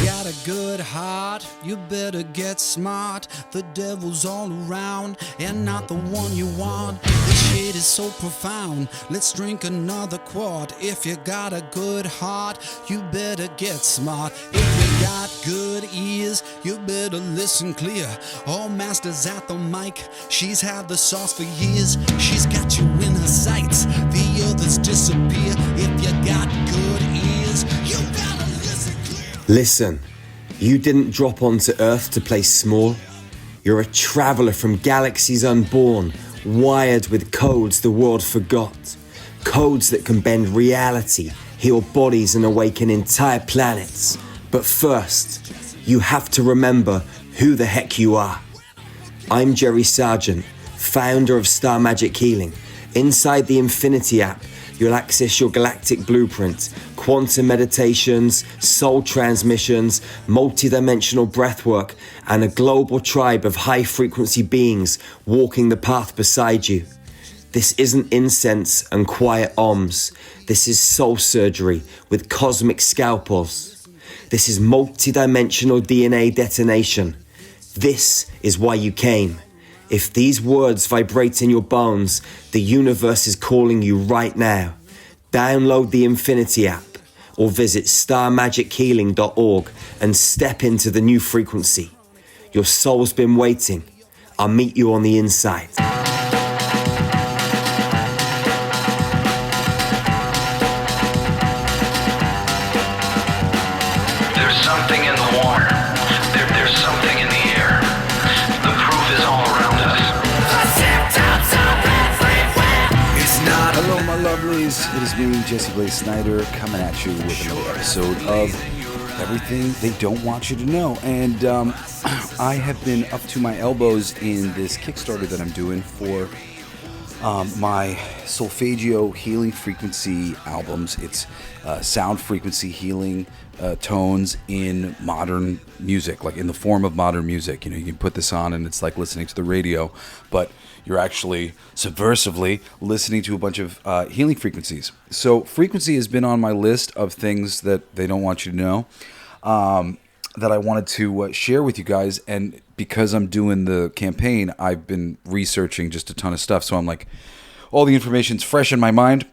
Got a good heart, you better get smart. The devil's all around and not the one you want. This shit is so profound, let's drink another quart. If you got a good heart, you better get smart. If you got good ears, you better listen clear. All masters at the mic, she's had the sauce for years. She's got you in her sights, the others disappear. If you got good ears, you better listen clear. Listen, you didn't drop onto Earth to play small. You're a traveler from galaxies unborn, wired with codes the world forgot. Codes that can bend reality, heal bodies and awaken entire planets. But first, you have to remember who the heck you are. I'm Jerry Sargent, founder of Star Magic Healing. Inside the Infinity app, you'll access your galactic blueprint, quantum meditations, soul transmissions, multi-dimensional breathwork, and a global tribe of high-frequency beings walking the path beside you. This isn't incense and quiet ohms. This is soul surgery with cosmic scalpels. This is multi-dimensional DNA detonation. This is why you came. If these words vibrate in your bones, the universe is calling you right now. Download the Infinity app or visit starmagichealing.org and step into the new frequency. Your soul's been waiting. I'll meet you on the inside. There's something in the water. There's something in the air. The proof is all around us. It's not Hello, my lovelies. It is me, Jesse Blaze Snider, coming at you with another episode of Everything They Don't Want You to Know. And I have been up to my elbows in this Kickstarter that I'm doing for my Solfeggio healing frequency albums. It's sound frequency healing tones in modern music, like in the form of modern music. You know, you can put this on and it's like listening to the radio, but you're actually subversively listening to a bunch of healing frequencies. So frequency has been on my list of things that they don't want you to know, that I wanted to share with you guys. And because I'm doing the campaign, I've been researching just a ton of stuff. So I'm like, all the information's fresh in my mind.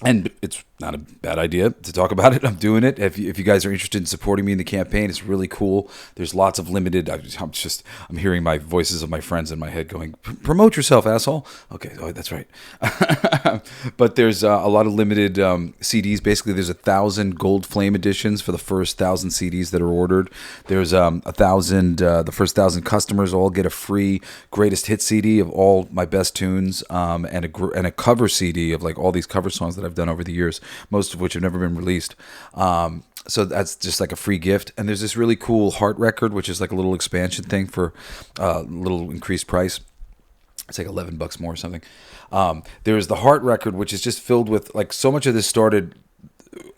And it's not a bad idea to talk about it. I'm doing it. If you guys are interested in supporting me in the campaign, it's really cool. There's lots of limited. I'm hearing my voices of my friends in my head going, "Promote yourself, asshole." Okay, oh, that's right. But there's a lot of limited CDs. Basically, there's 1,000 gold flame editions for the first 1,000 CDs that are ordered. There's 1,000. The first 1,000 customers all get a free greatest hit CD of all my best tunes, and a cover CD of like all these cover songs that I've done over the years, most of which have never been released. So that's just like a free gift. And there's this really cool heart record, which is like a little expansion thing for a little increased price. It's like $11 more or something. There's the heart record, which is just filled with like so much of this started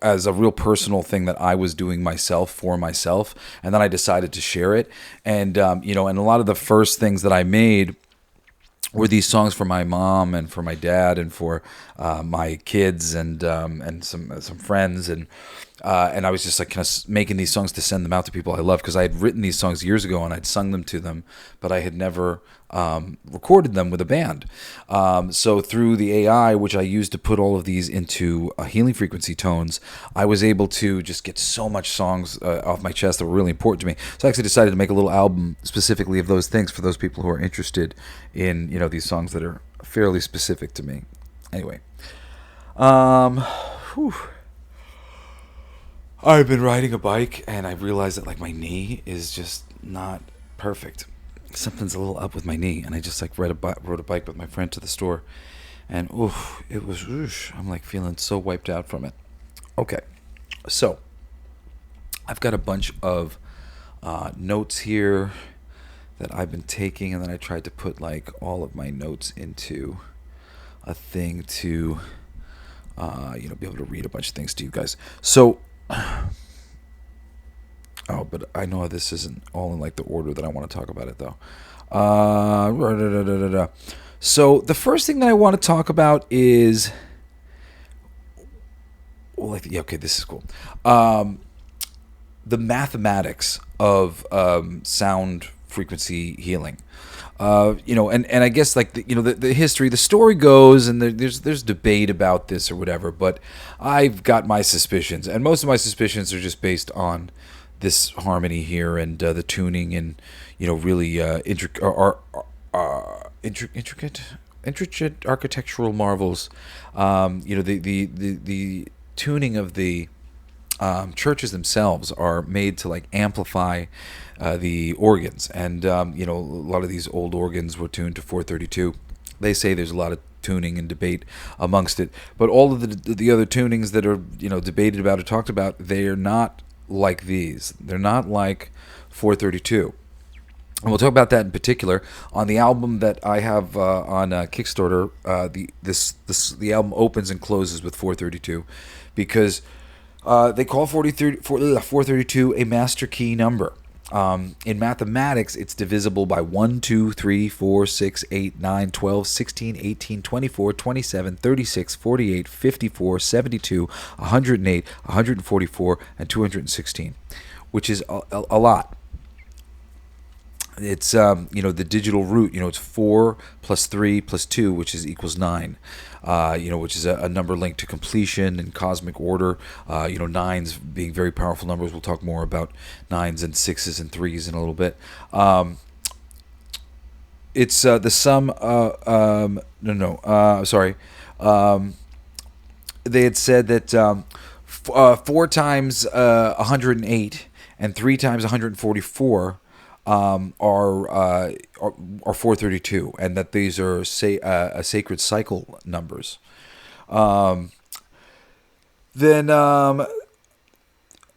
as a real personal thing that I was doing myself for myself. And then I decided to share it. And, and a lot of the first things that I made were these songs for my mom and for my dad and for my kids and some friends and I was just like kind of making these songs to send them out to people I love, because I had written these songs years ago and I'd sung them to them, but I had never recorded them with a band. So through the AI, which I used to put all of these into healing frequency tones, I was able to just get so much songs off my chest that were really important to me. So I actually decided to make a little album specifically of those things for those people who are interested in, these songs that are fairly specific to me. Anyway, I've been riding a bike and I realized that like my knee is just not perfect. Something's a little up with my knee, and I just like rode a bike with my friend to the store, and I'm like feeling so wiped out from it. Okay, so I've got a bunch of notes here that I've been taking, and then I tried to put like all of my notes into a thing to be able to read a bunch of things to you guys. So but I know this isn't all in like the order that I want to talk about it though. So the first thing that I want to talk about is, this is cool. the mathematics of sound frequency healing. And I guess like the history, the story goes, and there's debate about this or whatever. But I've got my suspicions, and most of my suspicions are just based on this harmony here and the tuning and really intricate architectural marvels. The tuning of the churches themselves are made to like amplify the organs, and a lot of these old organs were tuned to 432. They say there's a lot of tuning and debate amongst it, but all of the other tunings that are debated about or talked about, they are not like these. They're not like 432. And we'll talk about that in particular on the album that I have on Kickstarter. The album opens and closes with 432 because they call 432 a master key number. In mathematics, it's divisible by 1, 2, 3, 4, 6, 8, 9, 12, 16, 18, 24, 27, 36, 48, 54, 72, 108, 144, and 216, which is a lot. It's the digital root. It's 4 plus 3 plus 2, which is equals 9. Which is a number linked to completion and cosmic order. Nines being very powerful numbers. We'll talk more about nines and sixes and threes in a little bit. It's the sum. Sorry. They had said that 4 times 108 and 3 times 144 are 432, and that these are sacred cycle numbers.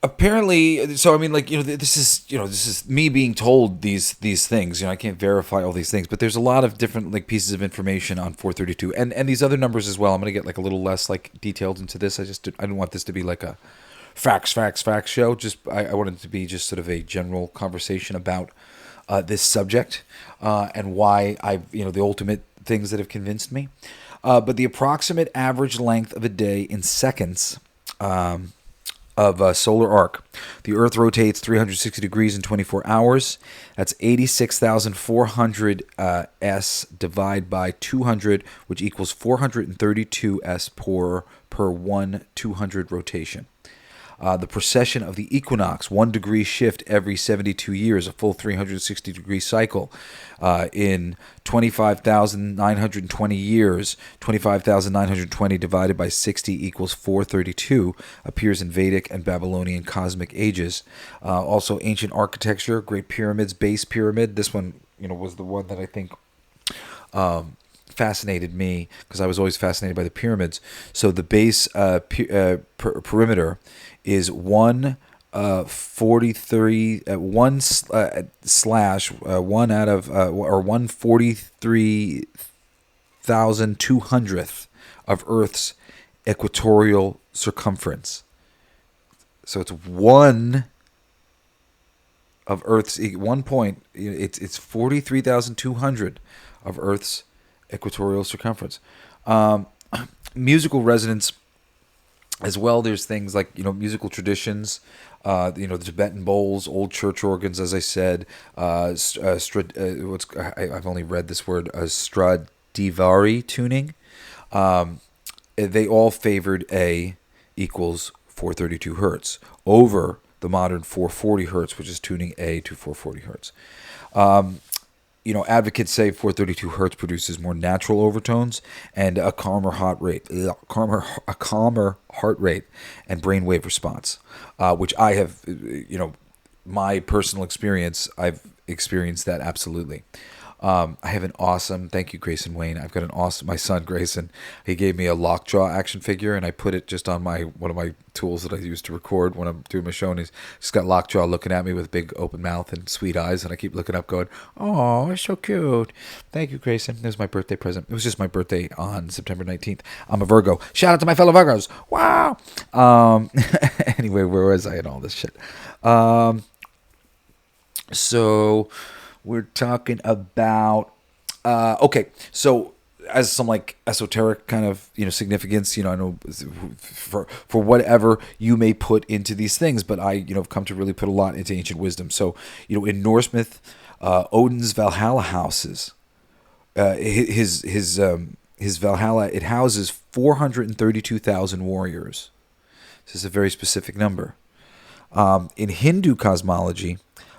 Apparently, so I mean, this is me being told these things. I can't verify all these things, but there's a lot of different pieces of information on 432, and these other numbers as well. I'm gonna get a little less detailed into this. I didn't want this to be like a facts show. I wanted it to be just sort of a general conversation about this subject and why the ultimate things that have convinced me. But the approximate average length of a day in seconds of a solar arc. The Earth rotates 360 degrees in 24 hours. That's 86,400 s divided by 200, which equals 432 s per 1 200 rotation. The precession of the equinox, 1 degree shift every 72 years, a full 360-degree cycle. In 25,920 years, 25,920 divided by 60 equals 432, appears in Vedic and Babylonian cosmic ages. Also, ancient architecture, Great Pyramids, Base Pyramid. This one, was the one that I think fascinated me, because I was always fascinated by the pyramids. So the base perimeter is 143 1 slash 1 out of or 143,200th of Earth's equatorial circumference. So it's one of Earth's 1 point. It's 43,200 of Earth's equatorial circumference. Musical resonance as well. There's things like musical traditions, the Tibetan bowls, old church organs, as I said. I've only read this word, Stradivari tuning. They all favored A equals 432 hertz over the modern 440 hertz, which is tuning A to 440 hertz. Advocates say 432 hertz produces more natural overtones and a calmer heart rate, and brainwave response, which I have, my personal experience, I've experienced that absolutely. I have an awesome, thank you, Grayson Wayne. I've got an awesome, my son Grayson, he gave me a lockjaw action figure, and I put it just on one of my tools that I use to record when I'm doing my show, and he's just got lockjaw looking at me with big open mouth and sweet eyes, and I keep looking up going, oh, it's so cute. Thank you, Grayson. It was my birthday present. It was just my birthday on September 19th. I'm a Virgo. Shout out to my fellow Virgos. Wow. Anyway, where was I in all this shit? So we're talking about, okay, so as some like esoteric kind of significance. I know for whatever you may put into these things, but I have come to really put a lot into ancient wisdom. So in Norse myth, Odin's Valhalla houses, his Valhalla, it houses 432,000 warriors. This is a very specific number. In Hindu cosmology,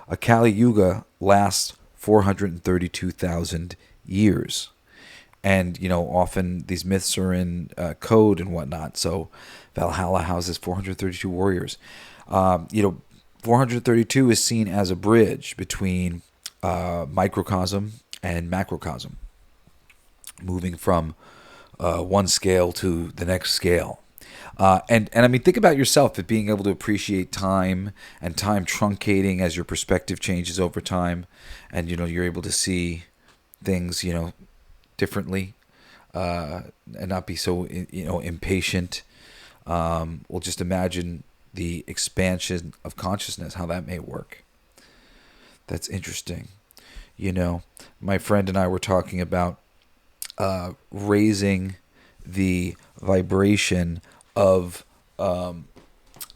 a Kali Yuga lasts 432,000 years. And, often these myths are in code and whatnot. So Valhalla houses 432 warriors. 432 is seen as a bridge between microcosm and macrocosm, moving from one scale to the next scale. And I mean, think about yourself at being able to appreciate time and time truncating as your perspective changes over time, and you're able to see things differently, and not be so impatient. We'll just imagine the expansion of consciousness, how that may work. That's interesting. My friend and I were talking about raising the vibration of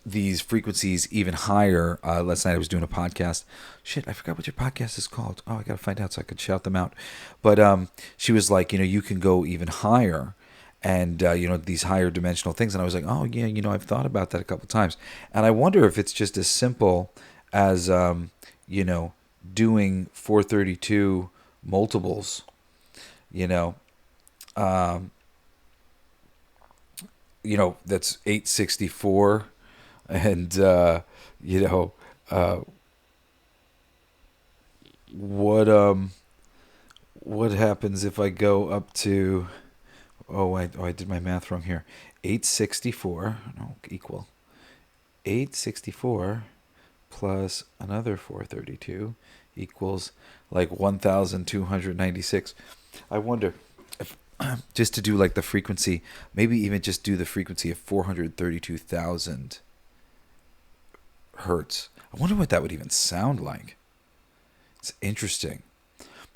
these frequencies even higher. Last night I was doing a podcast. Shit, I forgot what your podcast is called. Oh, I gotta find out so I could shout them out. But she was like, you can go even higher, and these higher dimensional things. And I was like, oh yeah, I've thought about that a couple times, and I wonder if it's just as simple as doing 432 multiples. That's 864, and what happens if I go up to? I did my math wrong here. 864 equal 864 plus another 432 equals like 1,296. I wonder if just to do like the frequency, maybe even just do the frequency of 432,000 hertz. I wonder what that would even sound like. It's interesting.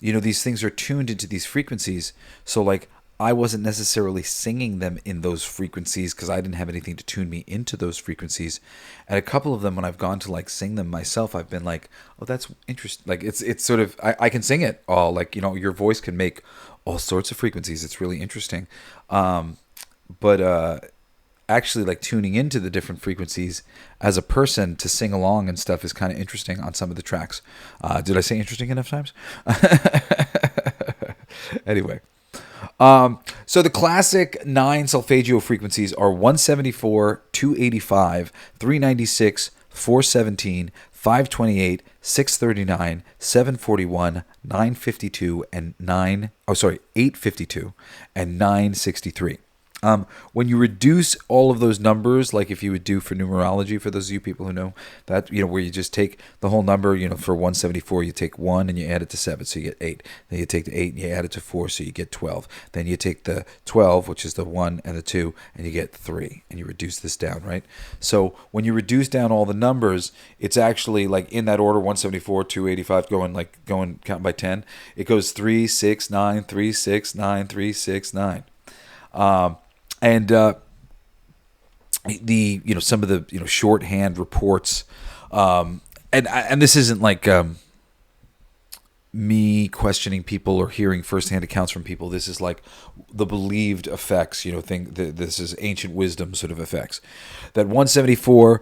These things are tuned into these frequencies. So like I wasn't necessarily singing them in those frequencies because I didn't have anything to tune me into those frequencies. And a couple of them, when I've gone to like sing them myself, I've been like, oh, that's interesting. Like it's sort of, I can sing it all. Like, your voice can make all sorts of frequencies. It's really interesting. But actually like tuning into the different frequencies as a person to sing along and stuff is kind of interesting on some of the tracks. Did I say interesting enough times? Anyway. So the classic 9 solfeggio frequencies are 174, 285, 396, 417, 528, 639, 741, 952, and 852, and 963. When you reduce all of those numbers, like if you would do for numerology, for those of you people who know that, where you just take the whole number, for 174, you take 1 and you add it to 7, so you get 8. Then you take the 8 and you add it to 4, so you get 12. Then you take the 12, which is the 1 and the 2, and you get 3, and you reduce this down, right? So when you reduce down all the numbers, it's actually like in that order, 174, 285, going count by 10. It goes 3, 6, 9, 3, 6, 9, 3, 6, 9. And the some of the shorthand reports, and this isn't like me questioning people or hearing firsthand accounts from people. This is like the believed effects. This is ancient wisdom sort of effects. That 174,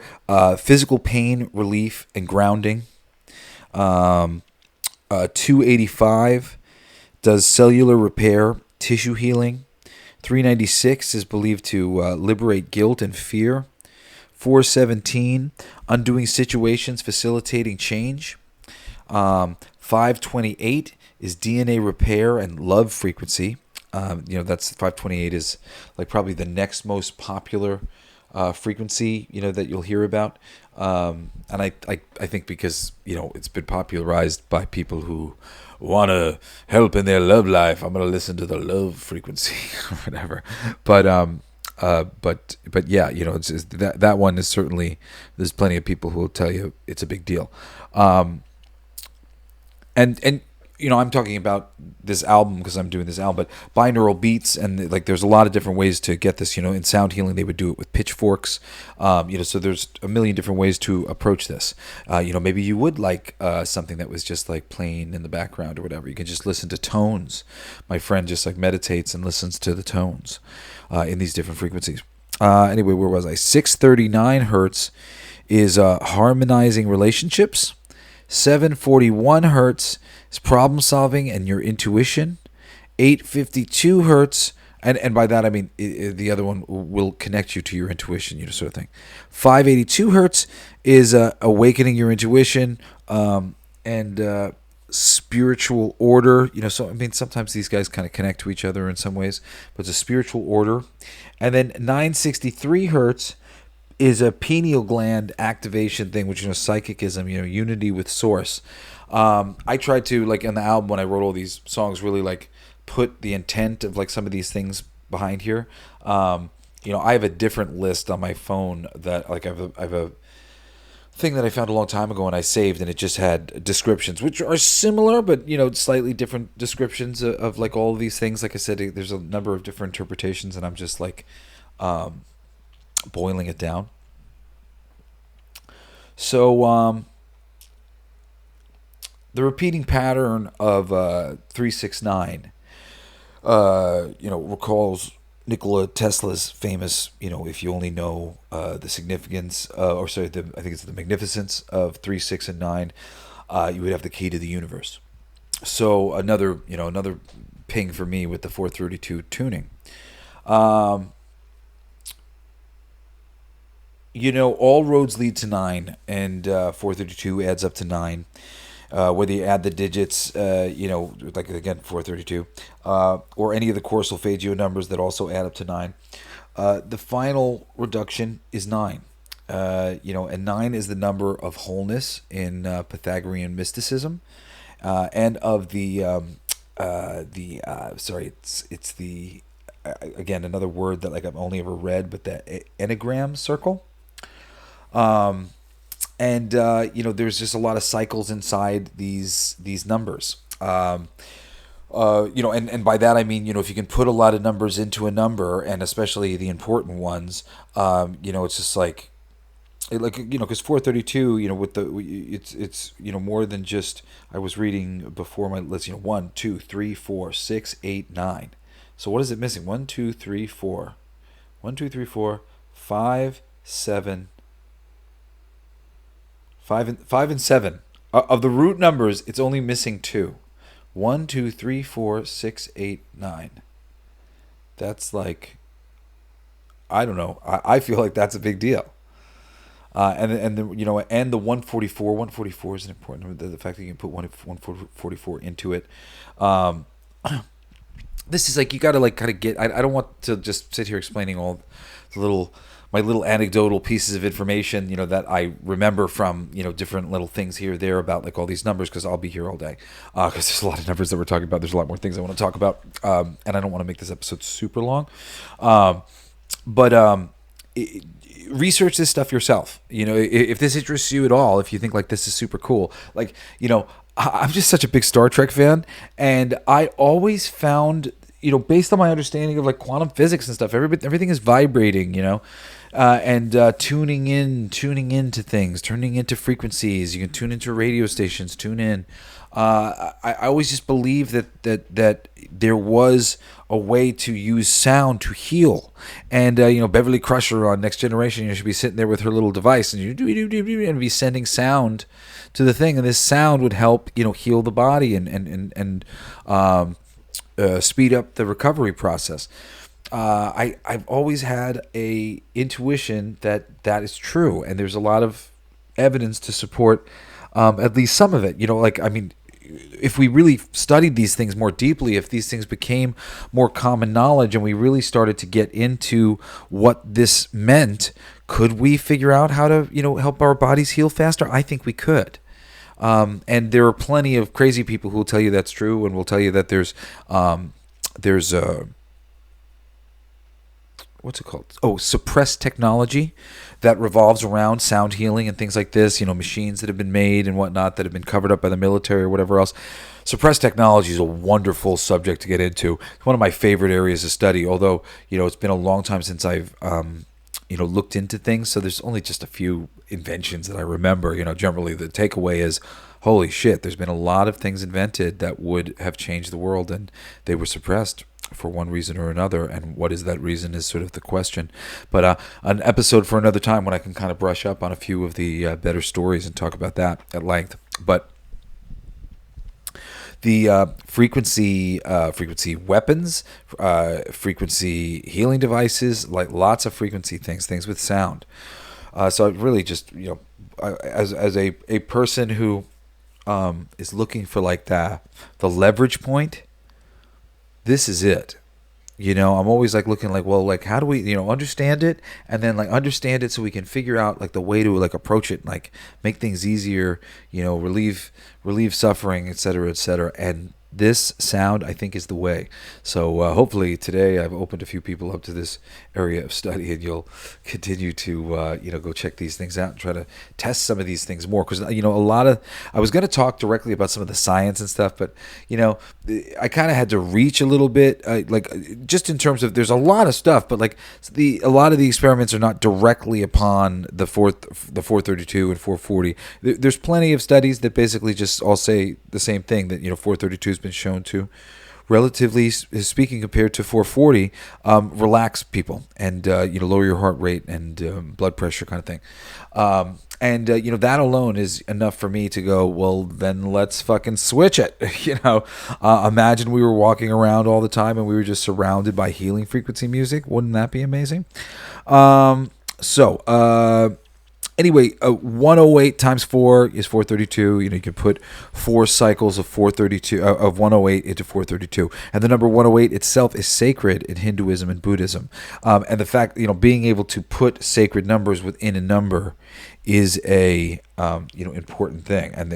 physical pain relief and grounding. 285 does cellular repair, tissue healing. 396 is believed to liberate guilt and fear. 417, undoing situations, facilitating change. 528 is DNA repair and love frequency. That's 528 is like probably the next most popular frequency, that you'll hear about. And I think because, it's been popularized by people who want to help in their love life, I'm going to listen to the love frequency or whatever. But yeah, it's that one is certainly, there's plenty of people who will tell you it's a big deal. And I'm talking about this album because I'm doing this album, but binaural beats, and like there's a lot of different ways to get this. In sound healing, they would do it with pitchforks. So there's a million different ways to approach this. Maybe you would like something that was just like playing in the background or whatever. You can just listen to tones. My friend just like meditates and listens to the tones in these different frequencies. Anyway, where was I? 639 hertz is harmonizing relationships. 741 hertz is problem solving and your intuition. 852 hertz, and by that I mean the other one will connect you to your intuition, sort of thing. 582 hertz is awakening your intuition and spiritual order. So I mean sometimes these guys kind of connect to each other in some ways, but it's a spiritual order. And then 963 hertz is a pineal gland activation thing, which psychicism, unity with source. I tried to, like, on the album when I wrote all these songs, really like put the intent of like some of these things behind here. I have a different list on my phone that like I have a thing that I found a long time ago and I saved, and it just had descriptions which are similar but slightly different descriptions of like all of these things. Like I said, there's a number of different interpretations, and I'm just like boiling it down. So the repeating pattern of 369 recalls Nikola Tesla's famous, if you only know the significance, I think it's the magnificence of 3, 6, and 9, you would have the key to the universe. So another ping for me with the 432 tuning. All roads lead to 9, and 432 adds up to 9. Whether you add the digits, like again 432, or any of the core Solfeggio numbers that also add up to 9, the final reduction is 9. And 9 is the number of wholeness in Pythagorean mysticism, and of it's the again another word that like I've only ever read, but the enneagram circle. And there's just a lot of cycles inside these numbers. And by that I mean, if you can put a lot of numbers into a number, and especially the important ones, it's just like because 432, with it's more than just, I was reading before my list, 1, 2, 3, 4, 6, 8, 9. So what is it missing? 1, 2, 3, 4. 1, 2, 3, 4, 5, 7. 5 and 7 of the root numbers. It's only missing 2. 1, 2, 3, 4, 6, 8, 9. That's like, I don't know. I feel like that's a big deal. And the 144 is an important number. The fact that you can put 144 into it. This is like, you got to like kind of get. I don't want to just sit here explaining all the my little anecdotal pieces of information, that I remember from, different little things here or there about like all these numbers, because I'll be here all day, because there's a lot of numbers that we're talking about. There's a lot more things I want to talk about, and I don't want to make this episode super long, but research this stuff yourself. If this interests you at all, if you think like this is super cool, like, I'm just such a big Star Trek fan, and I always found, based on my understanding of like quantum physics and stuff, everything is vibrating, and tuning into things, turning into frequencies. You can tune into radio stations, tune in. I always just believe that there was a way to use sound to heal, and Beverly Crusher on Next Generation, should be sitting there with her little device, and be sending sound to the thing, and this sound would help heal the body and speed up the recovery process. I've always had a intuition that is true, and there's a lot of evidence to support at least some of it. If we really studied these things more deeply, if these things became more common knowledge, and we really started to get into what this meant, could we figure out how to help our bodies heal faster? I think we could. And there are plenty of crazy people who will tell you that's true, and will tell you that there's what's it called? Oh, suppressed technology that revolves around sound healing and things like this. Machines that have been made and whatnot that have been covered up by the military or whatever else. Suppressed technology is a wonderful subject to get into. It's one of my favorite areas of study. Although it's been a long time since I've looked into things, so there's only just a few inventions that I remember. Generally the takeaway is, holy shit, there's been a lot of things invented that would have changed the world, and they were suppressed for one reason or another, and what is that reason is sort of the question. But an episode for another time when I can kind of brush up on a few of the better stories and talk about that at length. But the frequency weapons, frequency healing devices, like lots of frequency things with sound. So it really just, as a person who is looking for like the leverage point, this is it. I'm always like looking like, well, like how do we, understand it, and then like understand it so we can figure out like the way to like approach it, like make things easier, relieve suffering, et cetera, and this sound, I think, is the way. So hopefully today I've opened a few people up to this area of study, and you'll continue to go check these things out and try to test some of these things more. Because I was going to talk directly about some of the science and stuff, but I kind of had to reach a little bit, like just in terms of there's a lot of stuff, but like a lot of the experiments are not directly upon the 432 and 440. There's plenty of studies that basically just all say the same thing, that 432 has been shown to, relatively speaking, compared to 440, relax people and lower your heart rate and blood pressure kind of thing. And that alone is enough for me to go, well, then let's fucking switch it. Imagine we were walking around all the time and we were just surrounded by healing frequency music. Wouldn't that be amazing? Anyway, 108 times 4 is 432. You can put 4 cycles of 432 of 108 into 432, and the number 108 itself is sacred in Hinduism and Buddhism. And the fact, being able to put sacred numbers within a number is a important thing. And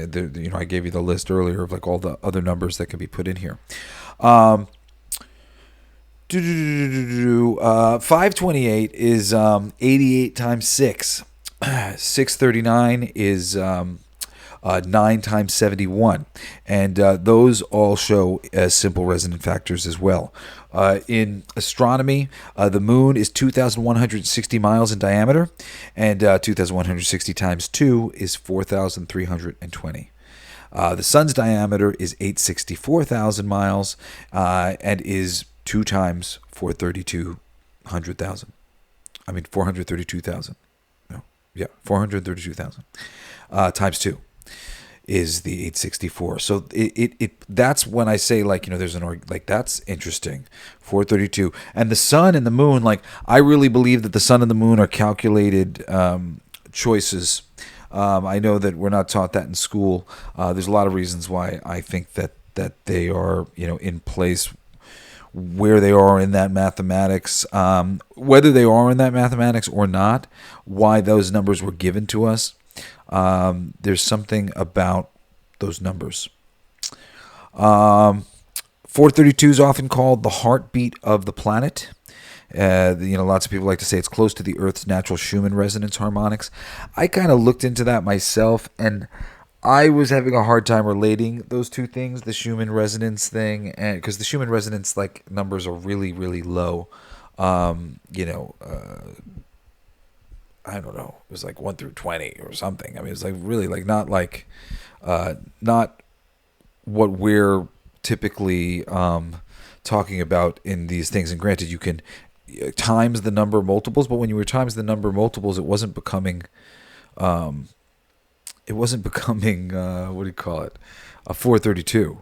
I gave you the list earlier of like all the other numbers that can be put in here. 528 is 88 times 6. 639 is 9 times 71, and those all show as simple resonant factors as well. In astronomy, the moon is 2,160 miles in diameter, and 2,160 times 2 is 4,320. The sun's diameter is 864,000 miles, and is 2 times 432,000. 432,000. Yeah, 432,000 times 2 is the 864. So it that's when I say there's that's interesting. 432, and the sun and the moon. I really believe that the sun and the moon are calculated choices. I know that we're not taught that in school. There's a lot of reasons why I think that they are in place where they are in that mathematics, whether they are in that mathematics or not, why those numbers were given to us. There's something about those numbers. 432 is often called the heartbeat of the planet. Lots of people like to say it's close to the Earth's natural Schumann resonance harmonics. I kind of looked into that myself, and I was having a hard time relating those two things, the Schumann resonance thing, and because the Schumann resonance numbers are really, really low. I don't know, it was 1 through 20 or something. It was really not not what we're typically talking about in these things. And granted, you can times the number multiples, but when you were times the number multiples, it wasn't becoming what do you call it, a 432.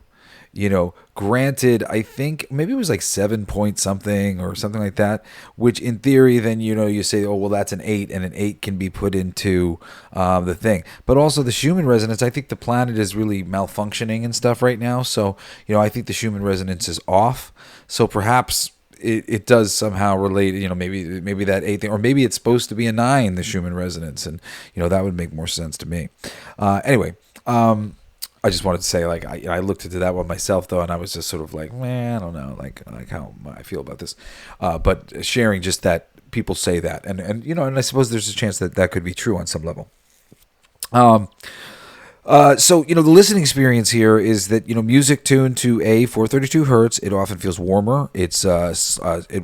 Granted, I think maybe it was 7 point something or something like that, which in theory then you say, oh well, that's an 8, and an 8 can be put into the thing. But also the Schumann resonance, I think the planet is really malfunctioning and stuff right now, so I think the Schumann resonance is off. So perhaps it does somehow relate, maybe that 8 thing, or maybe it's supposed to be a 9, the Schumann resonance, and that would make more sense to me. Anyway, I just wanted to say, I looked into that one myself though, and I was just sort of I don't know, how I feel about this. But sharing just that people say that, and I suppose there's a chance that that could be true on some level. So the listening experience here is that music tuned to 432 hertz, it often feels warmer. It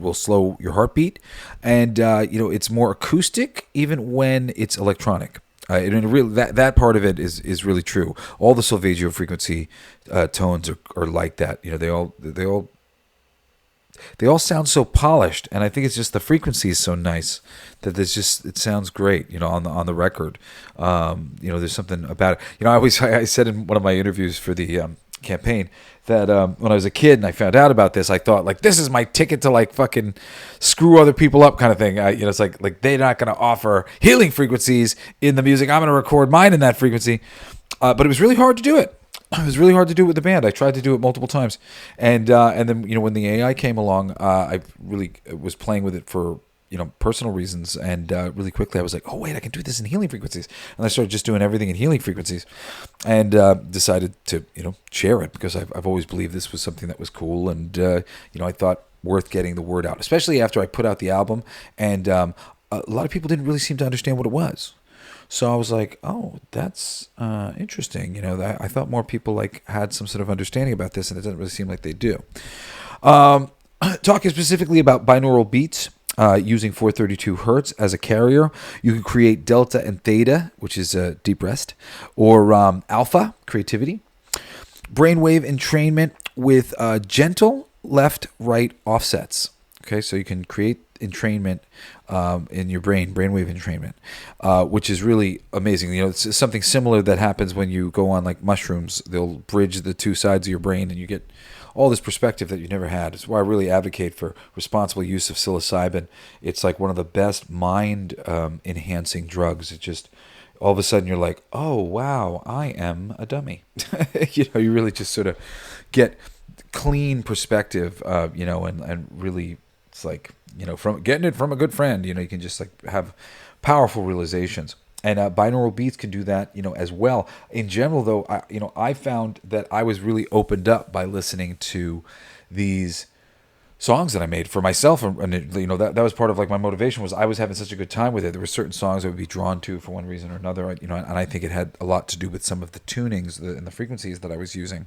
will slow your heartbeat, and it's more acoustic even when it's electronic. That part of it is really true. All the Solfeggio frequency tones are like that. They all sound so polished, and I think it's just the frequency is so nice that it sounds great, on the record. There's something about it. I said in one of my interviews for the campaign that when I was a kid and I found out about this, I thought like this is my ticket to like fucking screw other people up kind of thing. It's like they're not going to offer healing frequencies in the music. I'm going to record mine in that frequency, but it was really hard to do it. It was really hard to do it with the band. I tried to do it multiple times, and then when the AI came along, I really was playing with it for personal reasons, and really quickly I was like, oh wait, I can do this in healing frequencies, and I started just doing everything in healing frequencies, and decided to share it because I've always believed this was something that was cool, and I thought worth getting the word out, especially after I put out the album, and a lot of people didn't really seem to understand what it was. So I was like, oh, that's interesting. I thought more people had some sort of understanding about this, and it doesn't really seem like they do. Talking specifically about binaural beats, using 432 hertz as a carrier, you can create delta and theta, which is deep rest, or alpha, creativity. Brainwave entrainment with gentle left-right offsets. Okay, so you can create entrainment in your brainwave entrainment, which is really amazing. It's something similar that happens when you go on like mushrooms. They'll bridge the two sides of your brain, and you get all this perspective that you never had. It's why I really advocate for responsible use of psilocybin. It's like one of the best mind enhancing drugs. It just all of a sudden you're like, oh wow, I am a dummy. You really just sort of get clean perspective, and really it's like, from getting it from a good friend, you can just have powerful realizations. And binaural beats can do that, as well. In general, though, I found that I was really opened up by listening to these songs that I made for myself, and that was part of my motivation. Was I was having such a good time with it. There were certain songs I would be drawn to for one reason or another, and I think it had a lot to do with some of the tunings and the frequencies that I was using.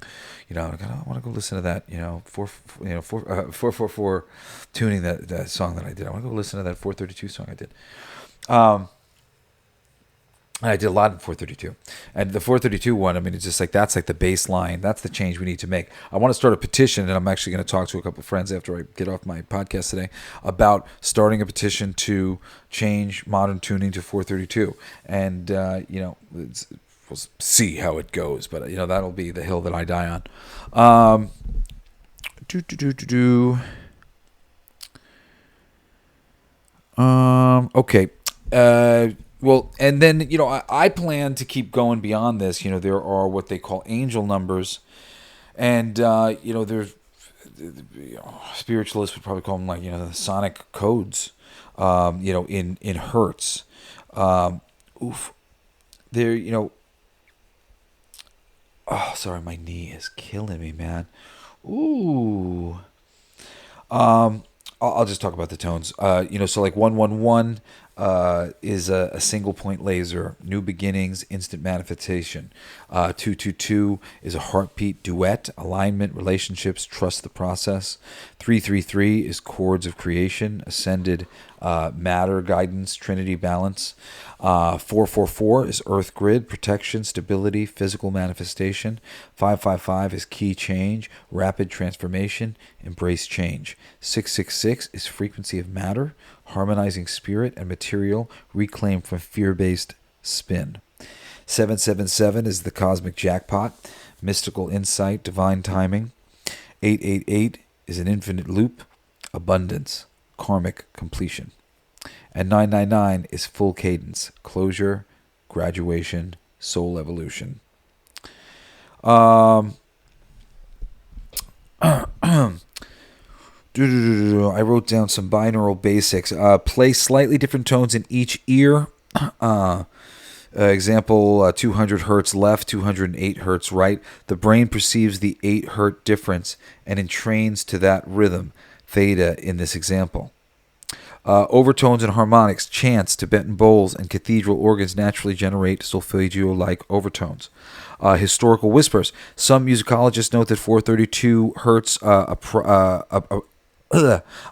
I want to go listen to that, 444 tuning, that song that I did. I want to go listen to that 432 song I did. And I did a lot in 432. And the 432 one, it's just that's the baseline. That's the change we need to make. I want to start a petition, and I'm actually going to talk to a couple of friends after I get off my podcast today about starting a petition to change modern tuning to 432. And, we'll see how it goes. But, that'll be the hill that I die on. Okay. Well, and then, I plan to keep going beyond this. There are what they call angel numbers. And, there's, spiritualists would probably call them the sonic codes, in hertz. There, oh, sorry, my knee is killing me, man. Ooh. I'll just talk about the tones. So 111 is a single point laser, new beginnings, instant manifestation. 222 is a heartbeat duet, alignment, relationships, trust the process. 333 is chords of creation, ascended matter, guidance, trinity, balance. 444 is earth grid, protection, stability, physical manifestation. 555 is key change, rapid transformation, embrace change. 666 is frequency of matter, harmonizing spirit and material, reclaimed from fear-based spin. 777 is the cosmic jackpot, mystical insight, divine timing. 888 is an infinite loop, abundance, karmic completion. And 999 is full cadence, closure, graduation, soul evolution. I wrote down some binaural basics. Play slightly different tones in each ear. Example, 200 hertz left, 208 hertz right. The brain perceives the 8 hertz difference and entrains to that rhythm, theta, in this example. Overtones and harmonics, chants, Tibetan bowls, and cathedral organs naturally generate solfeggio-like overtones. Historical whispers. Some musicologists note that 432 hertz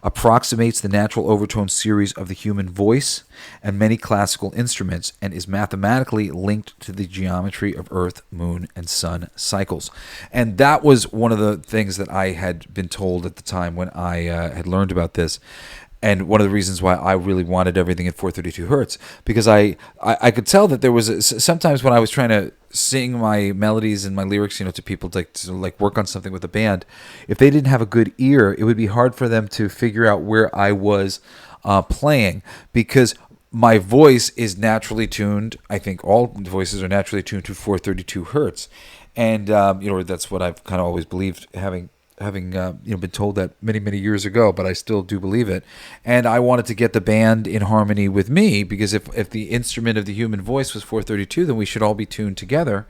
approximates the natural overtone series of the human voice and many classical instruments, and is mathematically linked to the geometry of Earth, Moon, and Sun cycles. And that was one of the things that I had been told at the time when I had learned about this. And one of the reasons why I really wanted everything at 432 hertz, because I could tell that there was sometimes when I was trying to sing my melodies and my lyrics, to people to work on something with a band, if they didn't have a good ear, it would be hard for them to figure out where I was playing, because my voice is naturally tuned. I think all voices are naturally tuned to 432 hertz, and that's what I've kind of always believed, having been told that many years ago, but I still do believe it. And I wanted to get the band in harmony with me, because if the instrument of the human voice was 432, then we should all be tuned together,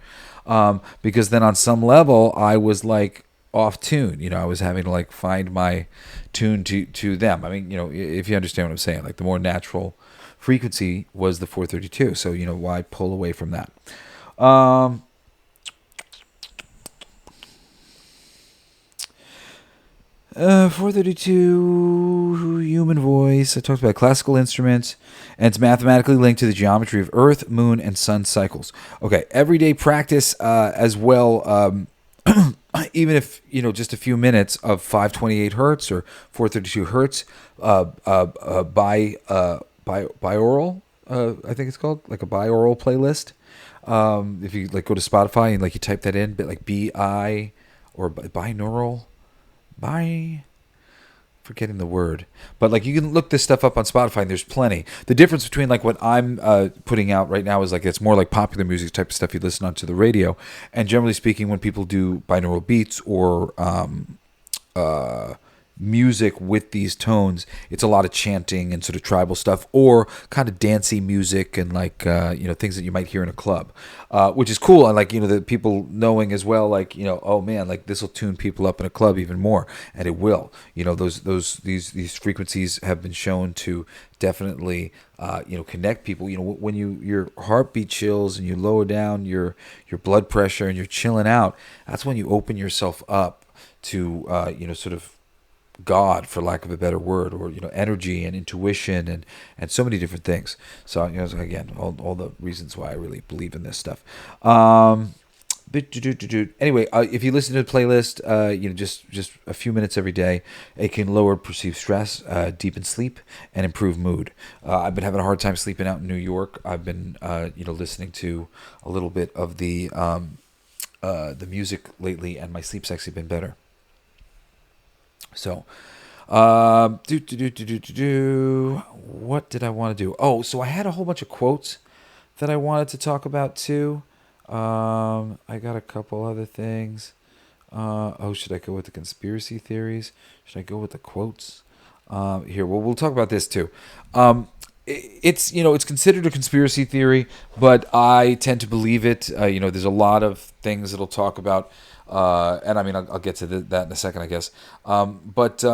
because then on some level I was like off tune. I was having to find my tune to them. I mean, if you understand what I'm saying, the more natural frequency was the 432, so why pull away from that? 432 human voice. I talked about classical instruments, and it's mathematically linked to the geometry of Earth, Moon, and Sun cycles. Okay, everyday practice as well. Even if just a few minutes of 528 hertz or 432 hertz, binaural. I think it's called a binaural playlist. If you go to Spotify and you type that in, but BI or binaural. Forgetting the word, but you can look this stuff up on Spotify, and there's plenty. The difference between what I'm putting out right now is it's more popular music type of stuff you listen on to the radio, and generally speaking, when people do binaural beats or music with these tones, it's a lot of chanting and sort of tribal stuff, or kind of dancey music and things that you might hear in a club, which is cool. And the people knowing as well, oh man, this will tune people up in a club even more, and it will. These frequencies have been shown to definitely connect people. When your heartbeat chills and you lower down your blood pressure and you're chilling out, that's when you open yourself up to sort of God, for lack of a better word, or energy and intuition and so many different things. So again, all the reasons why I really believe in this stuff. Anyway, if you listen to the playlist, just a few minutes every day, it can lower perceived stress, deepen sleep, and improve mood. I've been having a hard time sleeping out in New York. I've been listening to a little bit of the music lately, and my sleep's actually been better. So, what did I want to do? Oh, so I had a whole bunch of quotes that I wanted to talk about too. I got a couple other things. Should I go with the conspiracy theories? Should I go with the quotes? Here, we'll talk about this too. It's considered a conspiracy theory, but I tend to believe it. There's a lot of things it'll talk about. And I mean, I'll get to that in a second, I guess. But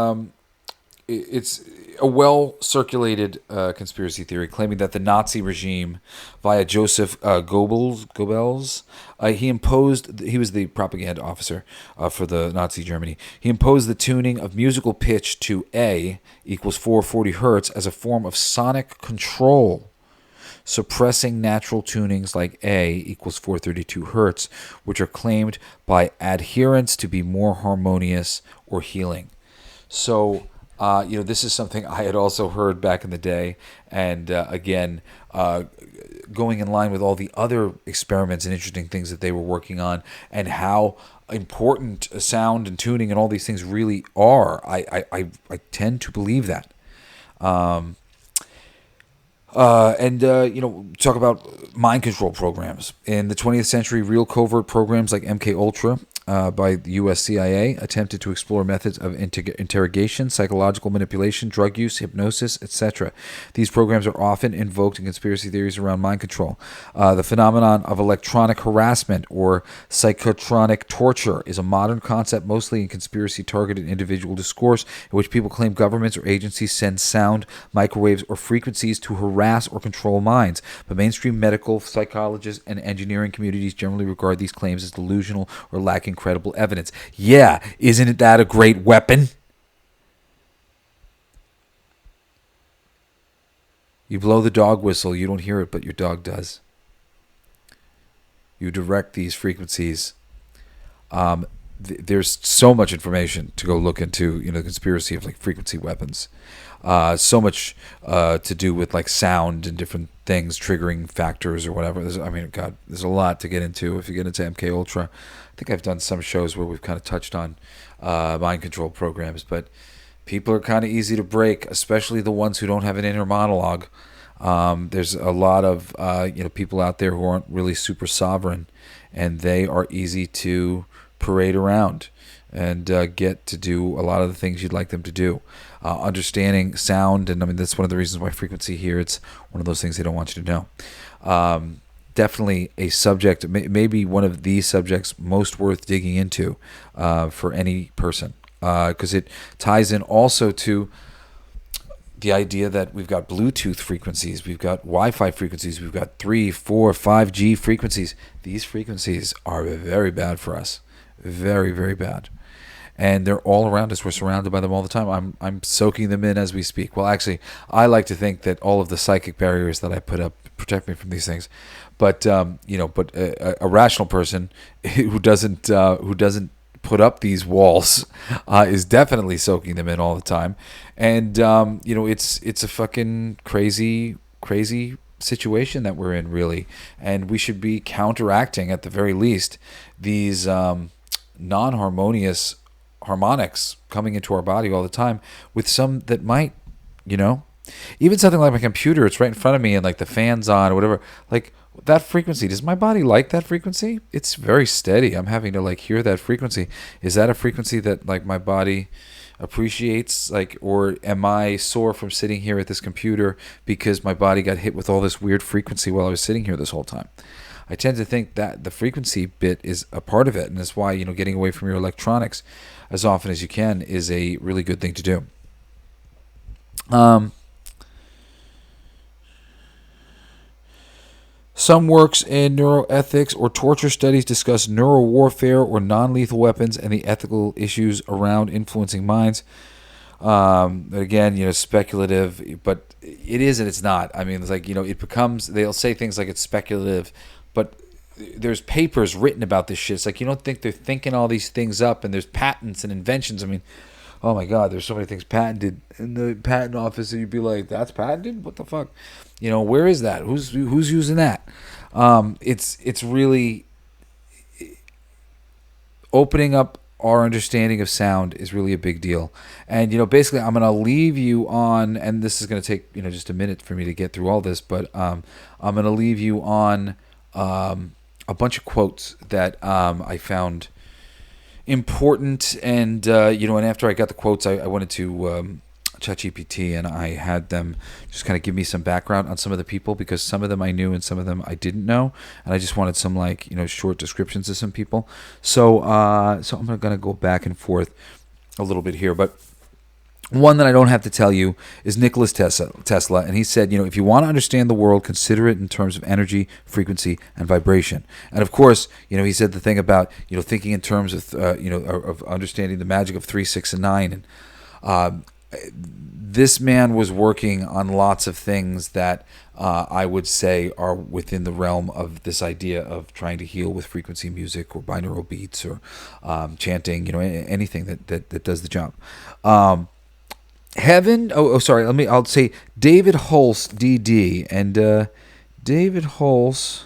it's a well-circulated conspiracy theory claiming that the Nazi regime, via Joseph Goebbels, he was the propaganda officer for the Nazi Germany. He imposed the tuning of musical pitch to A equals 440 hertz as a form of sonic control, suppressing natural tunings like A equals 432 hertz, which are claimed by adherents to be more harmonious or healing. So, this is something I had also heard back in the day, and again, going in line with all the other experiments and interesting things that they were working on, and how important sound and tuning and all these things really are. I tend to believe that. Talk about mind control programs. In the 20th century, real covert programs like MK Ultra by the U.S. CIA attempted to explore methods of interrogation, psychological manipulation, drug use, hypnosis, etc. These programs are often invoked in conspiracy theories around mind control. The phenomenon of electronic harassment or psychotronic torture is a modern concept mostly in conspiracy-targeted individual discourse in which people claim governments or agencies send sound, microwaves, or frequencies to harass or control minds. But mainstream medical, psychologists, and engineering communities generally regard these claims as delusional or lacking credible evidence. Yeah, isn't that a great weapon? You blow the dog whistle, you don't hear it, but your dog does. You direct these frequencies. There's so much information to go look into, the conspiracy of like frequency weapons. So much to do with like sound and different things, triggering factors or whatever. There's a lot to get into if you get into MK Ultra. I think I've done some shows where we've kind of touched on mind control programs, but people are kind of easy to break, especially the ones who don't have an inner monologue. There's a lot of people out there who aren't really super sovereign, and they are easy to parade around and get to do a lot of the things you'd like them to do. Understanding sound, and that's one of the reasons why frequency here, it's one of those things they don't want you to know. Definitely a subject, maybe one of the subjects most worth digging into for any person, because it ties in also to the idea that we've got Bluetooth frequencies, we've got Wi-Fi frequencies, we've got 3, 4, 5G frequencies. These frequencies are very bad for us. Very, very bad. And they're all around us. We're surrounded by them all the time. I'm soaking them in as we speak. Well, actually, I like to think that all of the psychic barriers that I put up protect me from these things. But a rational person who doesn't put up these walls is definitely soaking them in all the time. And it's a fucking crazy situation that we're in, really. And we should be counteracting, at the very least, these non-harmonious harmonics coming into our body all the time with some that might, even something like my computer, it's right in front of me and like the fan's on or whatever, like that frequency, does my body like that frequency? It's very steady. I'm having to like hear that frequency. Is that a frequency that like my body appreciates, like, or am I sore from sitting here at this computer because my body got hit with all this weird frequency while I was sitting here this whole time? I tend to think that the frequency bit is a part of it, and that's why, getting away from your electronics as often as you can is a really good thing to do. Some works in neuroethics or torture studies discuss neural warfare or non-lethal weapons and the ethical issues around influencing minds. Again, speculative, but it is and it's not. I mean, it's like, it becomes, they'll say things like it's speculative, but there's papers written about this shit. It's like, you don't think they're thinking all these things up, and there's patents and inventions. I mean, oh my God, there's so many things patented in the patent office that you'd be like, that's patented? What the fuck? Where is that? Who's using that? It's really opening up our understanding of sound is really a big deal. And, basically I'm going to leave you on, and this is going to take, just a minute for me to get through all this, but I'm going to leave you on a bunch of quotes that I found important. And, and after I got the quotes, I wanted to ChatGPT, and I had them just kind of give me some background on some of the people, because some of them I knew and some of them I didn't know, and I just wanted some short descriptions of some people. So I'm going to go back and forth a little bit here, but one that I don't have to tell you is Nikola Tesla, and he said, if you want to understand the world, consider it in terms of energy, frequency, and vibration. And of course, he said the thing about thinking in terms of of understanding the magic of 3, 6, and 9, and this man was working on lots of things that I would say are within the realm of this idea of trying to heal with frequency music or binaural beats or chanting, anything that does the job. I'll say David Holst, DD, and David Holst.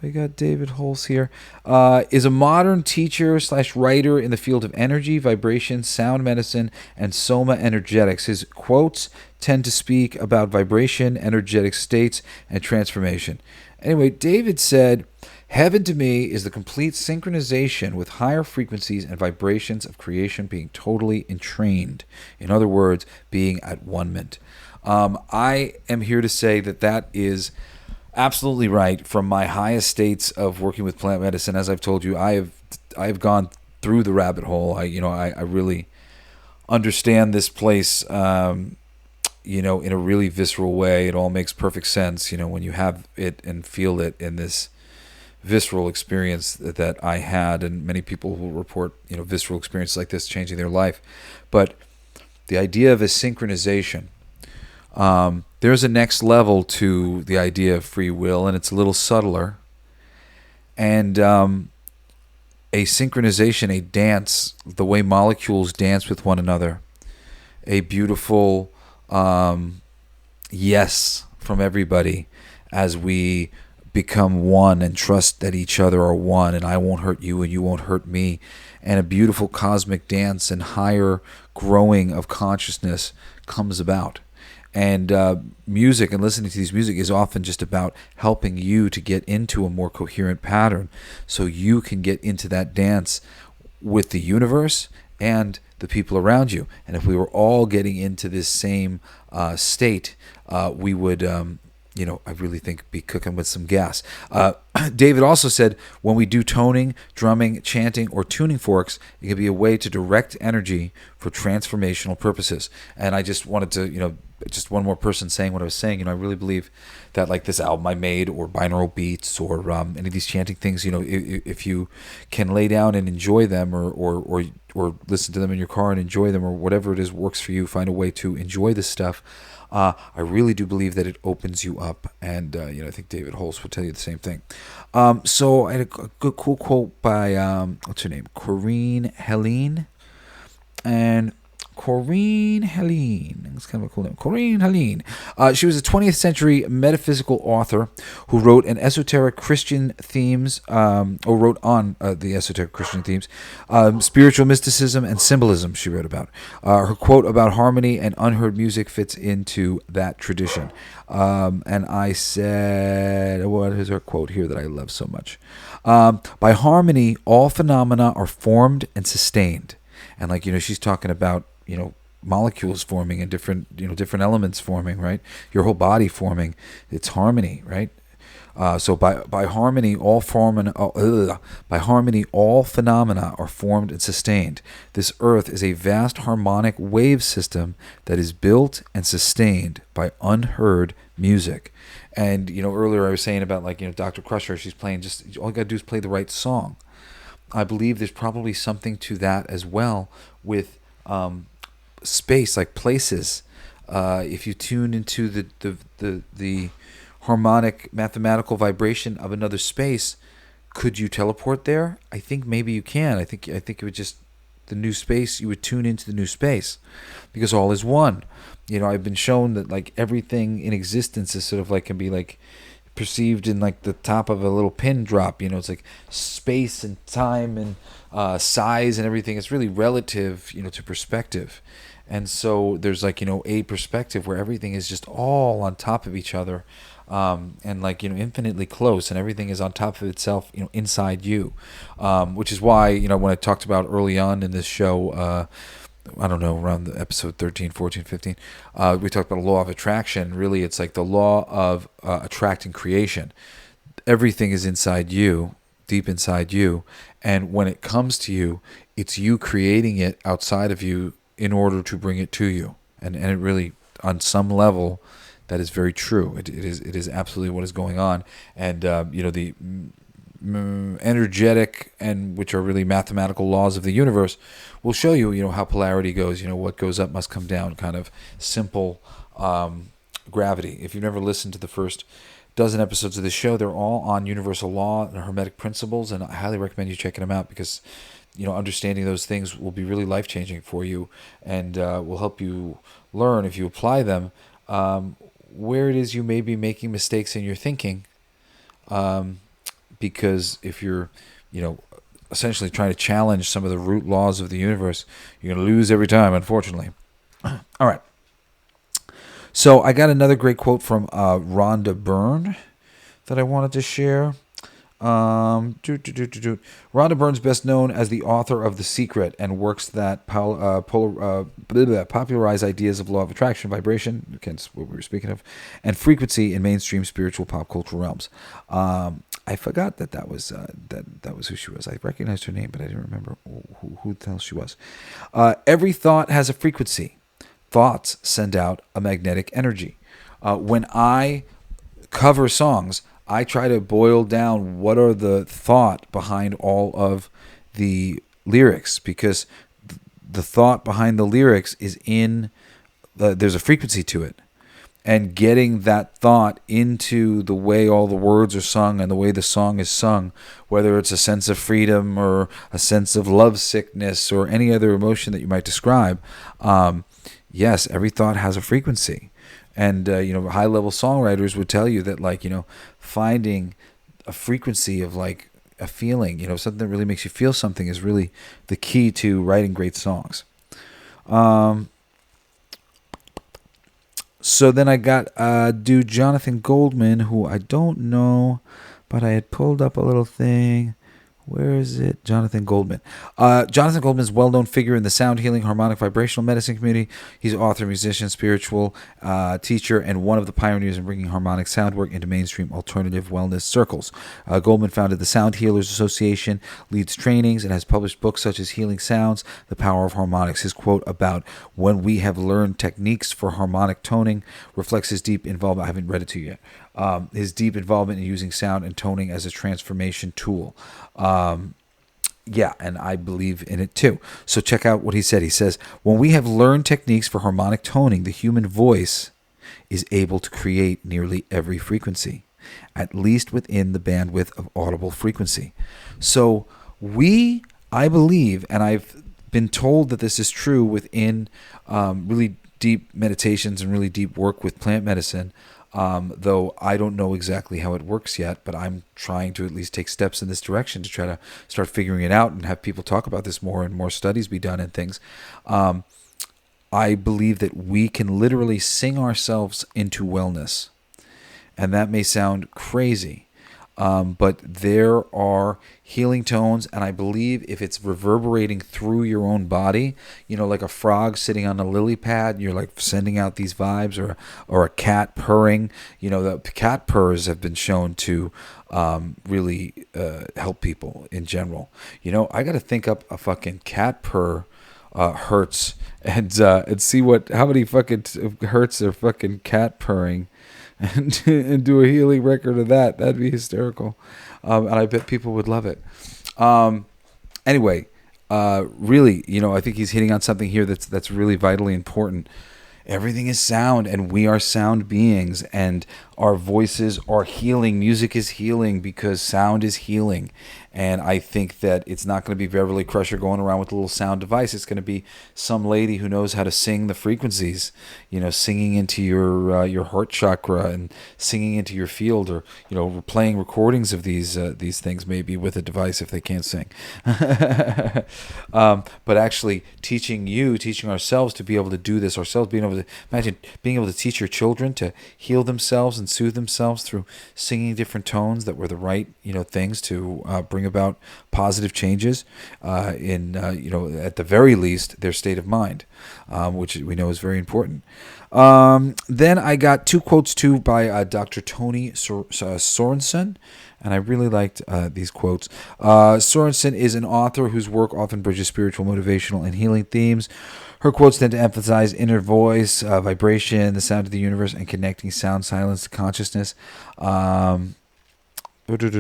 We got David Holst here. Is a modern teacher / writer in the field of energy, vibration, sound medicine, and soma energetics. His quotes tend to speak about vibration, energetic states, and transformation. Anyway, David said, Heaven to me is the complete synchronization with higher frequencies and vibrations of creation being totally entrained. In other words, being at one-ment. I am here to say that that is absolutely right. From my highest states of working with plant medicine, as I've told you, I've gone through the rabbit hole. I really understand this place, in a really visceral way. It all makes perfect sense, when you have it and feel it in this visceral experience that I had, and many people will report, visceral experiences like this changing their life. But the idea of a synchronization, there's a next level to the idea of free will, and it's a little subtler. And a synchronization, a dance, the way molecules dance with one another, a beautiful yes from everybody as we become one and trust that each other are one, and I won't hurt you and you won't hurt me, and a beautiful cosmic dance and higher growing of consciousness comes about. And music and listening to these music is often just about helping you to get into a more coherent pattern so you can get into that dance with the universe and the people around you. And if we were all getting into this same state, we would, I really think be cooking with some gas. David also said, when we do toning, drumming, chanting, or tuning forks, it can be a way to direct energy for transformational purposes. And I just wanted to, just one more person saying what I was saying. I really believe that, like this album I made, or binaural beats, or any of these chanting things, if you can lay down and enjoy them, or listen to them in your car and enjoy them, or whatever it is works for you, find a way to enjoy this stuff. I really do believe that it opens you up, and I think David Holst would tell you the same thing. So I had a good cool quote by what's her name, Corinne Helene, and Corinne Helene. It's kind of a cool name. Corinne Helene. She was a 20th century metaphysical author who wrote an esoteric Christian themes, or wrote on the esoteric Christian themes, spiritual mysticism and symbolism. She wrote about. Her quote about harmony and unheard music fits into that tradition. And I said, what is her quote here that I love so much? By harmony, all phenomena are formed and sustained. And she's talking about, molecules forming and different elements forming, right? Your whole body forming. It's harmony, right? So by harmony, all phenomena are formed and sustained. This earth is a vast harmonic wave system that is built and sustained by unheard music. And, earlier I was saying about, Dr. Crusher, she's playing just, all you got to do is play the right song. I believe there's probably something to that as well with space, like places. If you tune into the harmonic mathematical vibration of another space, could you teleport there? I think maybe you can. I think it would just, the new space, you would tune into the new space because all is one. I've been shown that everything in existence is sort of can be perceived in the top of a little pin drop. It's like space and time and size and everything. It's really relative, to perspective. And so there's a perspective where everything is just all on top of each other, and infinitely close, and everything is on top of itself, inside you, which is why, when I talked about early on in this show, I don't know, around the episode 13, 14, 15, we talked about a law of attraction. Really, it's the law of attracting creation. Everything is inside you, deep inside you, and when it comes to you, it's you creating it outside of you in order to bring it to you. And it really, on some level, that is very true. It is absolutely what is going on. And the energetic, and which are really mathematical laws of the universe, will show you, how polarity goes. What goes up must come down. Kind of simple gravity. If you've never listened to the first dozen episodes of this show, they're all on universal law and hermetic principles, and I highly recommend you checking them out because understanding those things will be really life-changing for you, and will help you learn, if you apply them, where it is you may be making mistakes in your thinking, because if you're essentially trying to challenge some of the root laws of the universe, you're going to lose every time, unfortunately. All right. So I got another great quote from Rhonda Byrne that I wanted to share. Rhonda Byrne's best known as the author of The Secret and works that popularize ideas of law of attraction, vibration, against what we were speaking of, and frequency in mainstream spiritual pop culture realms. I forgot that was that was who she was. I recognized her name, but I didn't remember who the hell she was. Every thought has a frequency. Thoughts send out a magnetic energy. When I cover songs, I try to boil down what are the thought behind all of the lyrics, because the thought behind the lyrics is there's a frequency to it. And getting that thought into the way all the words are sung and the way the song is sung, whether it's a sense of freedom or a sense of lovesickness or any other emotion that you might describe, yes, every thought has a frequency. And, high-level songwriters would tell you that, finding a frequency of, a feeling, something that really makes you feel something is really the key to writing great songs. So then I got dude Jonathan Goldman, who I don't know, but I had pulled up a little thing. Where is it? Jonathan Goldman. Jonathan Goldman is a well-known figure in the sound healing, harmonic, vibrational medicine community. He's an author, musician, spiritual teacher, and one of the pioneers in bringing harmonic sound work into mainstream alternative wellness circles. Goldman founded the Sound Healers Association, leads trainings, and has published books such as Healing Sounds, The Power of Harmonics. His quote about when we have learned techniques for harmonic toning reflects his deep involvement. I haven't read it to you yet. His deep involvement in using sound and toning as a transformation tool. And I believe in it too. So check out what he said. He says, when we have learned techniques for harmonic toning, the human voice is able to create nearly every frequency, at least within the bandwidth of audible frequency. So I believe, and I've been told that this is true within really deep meditations and really deep work with plant medicine, though I don't know exactly how it works yet, but I'm trying to at least take steps in this direction to try to start figuring it out and have people talk about this more and more studies be done and things. I believe that we can literally sing ourselves into wellness. And that may sound crazy, but there are healing tones, and I believe if it's reverberating through your own body, like a frog sitting on a lily pad, you're sending out these vibes, or a cat purring. The cat purrs have been shown to really help people in general. I got to think up a fucking cat purr hertz and see how many fucking hertz are fucking cat purring. And do a healing record of that. That'd be hysterical. And I bet people would love it. Anyway, really, I think he's hitting on something here that's really vitally important. Everything is sound, and we are sound beings, and our voices are healing. Music is healing because sound is healing. And I think that it's not going to be Beverly Crusher going around with a little sound device. It's going to be some lady who knows how to sing the frequencies, singing into your heart chakra and singing into your field, or playing recordings of these things maybe with a device if they can't sing. But actually teaching ourselves to be able to do this ourselves, imagine being able to teach your children to heal themselves and soothe themselves through singing different tones that were the right things to bring about positive changes in at the very least their state of mind, which we know is very important. Then I got two quotes too by Dr. Tony Sorensen, and I really liked these quotes. Sorensen is an author whose work often bridges spiritual, motivational, and healing themes. Her quotes tend to emphasize inner voice, vibration, the sound of the universe, and connecting sound, silence to consciousness. And here's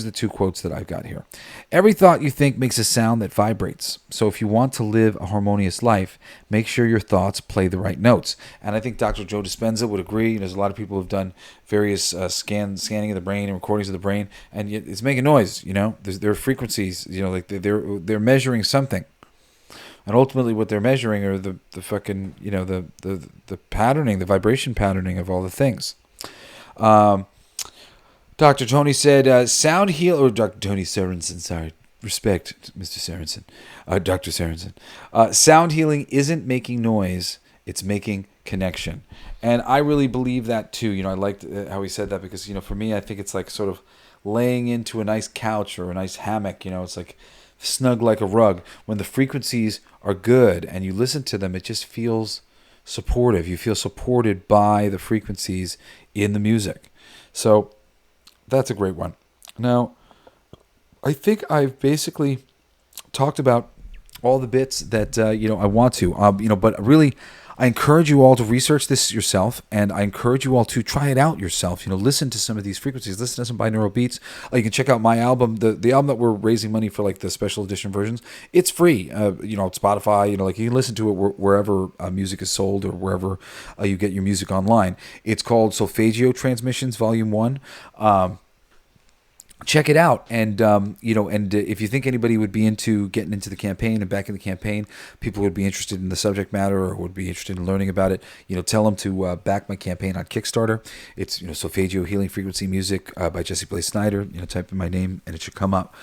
the two quotes that I've got here. Every thought you think makes a sound that vibrates. So if you want to live a harmonious life, make sure your thoughts play the right notes. And I think Dr. Joe Dispenza would agree. There's a lot of people who've done various scanning of the brain and recordings of the brain, and it's making noise. There are frequencies. They're measuring something. And ultimately, what they're measuring are the fucking the patterning, the vibration patterning of all the things. Dr. Tony said, sound heal, or Dr. Tony Sorensen, sorry, respect, Mr. Sorensen, Dr. Sorensen. Sound healing isn't making noise, it's making connection. And I really believe that too. I liked how he said that because, for me, I think it's like sort of laying into a nice couch or a nice hammock. It's like snug like a rug. When the frequencies are good and you listen to them, it just feels supportive. You feel supported by the frequencies in the music. So that's a great one. Now, I think I've basically talked about all the bits that I want to. But really, I encourage you all to research this yourself, and I encourage you all to try it out yourself. Listen to some of these frequencies, listen to some binaural beats. You can check out my album, the album that we're raising money for, like the special edition versions. It's free, Spotify. You can listen to it wherever music is sold or wherever you get your music online. It's called Solfeggio Transmissions Volume 1. Check it out, and if you think anybody would be into getting into the campaign and back in the campaign, people would be interested in the subject matter or would be interested in learning about it, tell them to back my campaign on Kickstarter. It's Solfeggio Healing Frequency Music by Jesse Blaze Snider. Type in my name and it should come up.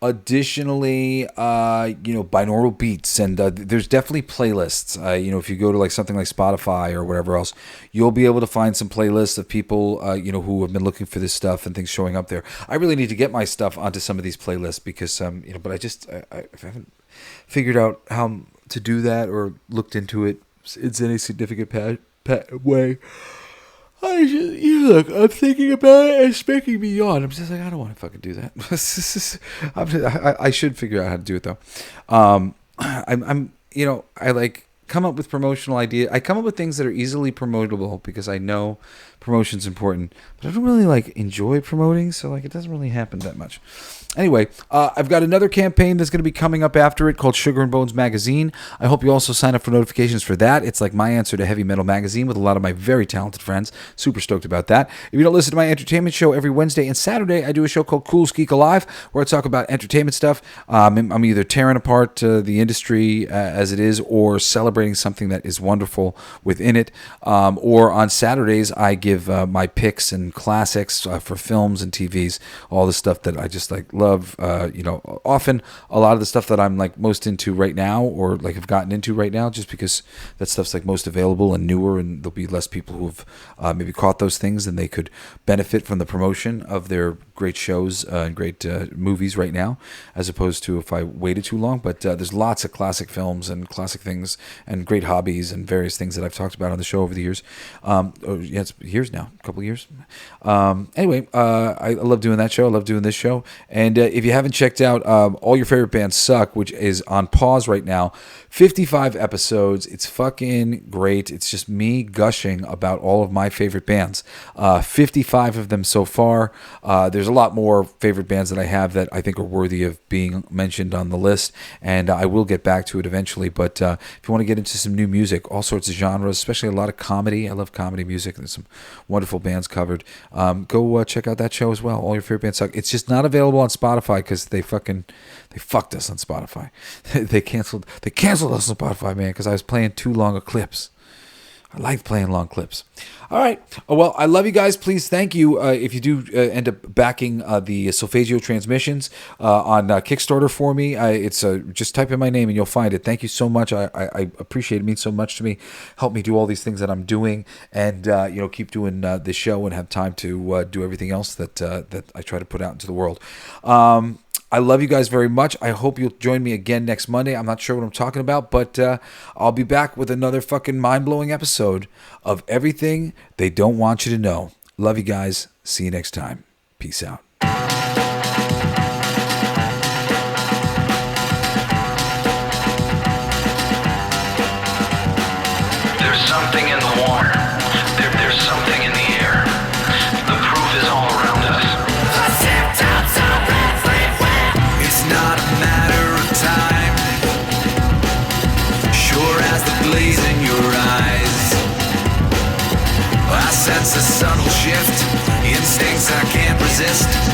Additionally, binaural beats, and there's definitely playlists. If you go to like something like Spotify or whatever else, you'll be able to find some playlists of people, who have been looking for this stuff and things showing up there. I really need to get my stuff onto some of these playlists because, but I haven't figured out how to do that or looked into it in any significant way. Look, I'm thinking about it and it's making me yawn. I'm just like, I don't want to fucking do that. I should figure out how to do it though. I like come up with promotional ideas. I come up with things that are easily promotable because I know promotion's important, but I don't really like enjoy promoting, so like it doesn't really happen that much. Anyway, I've got another campaign that's going to be coming up after it called Sugar and Bones Magazine. I hope you also sign up for notifications for that. It's like my answer to Heavy Metal Magazine with a lot of my very talented friends. Super stoked about that. If you don't listen to my entertainment show every Wednesday and Saturday, I do a show called Cool Skeek Alive where I talk about entertainment stuff. I'm either tearing apart the industry as it is or celebrating something that is wonderful within it. Or on Saturdays, I give my picks and classics for films and TVs, all the stuff that I just like love. Often a lot of the stuff that I'm like most into right now or like have gotten into right now just because that stuff's like most available and newer and there'll be less people who have maybe caught those things and they could benefit from the promotion of their great shows and great movies right now as opposed to if I waited too long. But there's lots of classic films and classic things and great hobbies and various things that I've talked about on the show over the years. It's years now, a couple of years. Anyway, I love doing that show. I love doing this show. And if you haven't checked out All Your Favorite Bands Suck, which is on pause right now, 55 episodes. It's fucking great. It's just me gushing about all of my favorite bands. 55 of them so far. There's a lot more favorite bands that I have that I think are worthy of being mentioned on the list, and I will get back to it eventually. But if you want to get into some new music, all sorts of genres, especially a lot of comedy. I love comedy music. There's some wonderful bands covered. Go check out that show as well. All Your Favorite Bands Suck. It's just not available on Spotify because they fucked us on Spotify. They canceled us on Spotify, man, because I was playing too long of clips. I like playing long clips. All right. Well, I love you guys. Please, thank you. If you do end up backing the Solfeggio Transmissions on Kickstarter for me, it's just type in my name and you'll find it. Thank you so much. I appreciate it. It means so much to me. Help me do all these things that I'm doing and keep doing this show and have time to do everything else that I try to put out into the world. I love you guys very much. I hope you'll join me again next Monday. I'm not sure what I'm talking about, but I'll be back with another fucking mind-blowing episode of Everything They Don't Want You to Know. Love you guys. See you next time. Peace out. There's something in the water. There's something in the air. The proof is all around us. It's not a matter of time, sure as the blaze in your eyes. I sense a subtle shift, instincts I can't resist.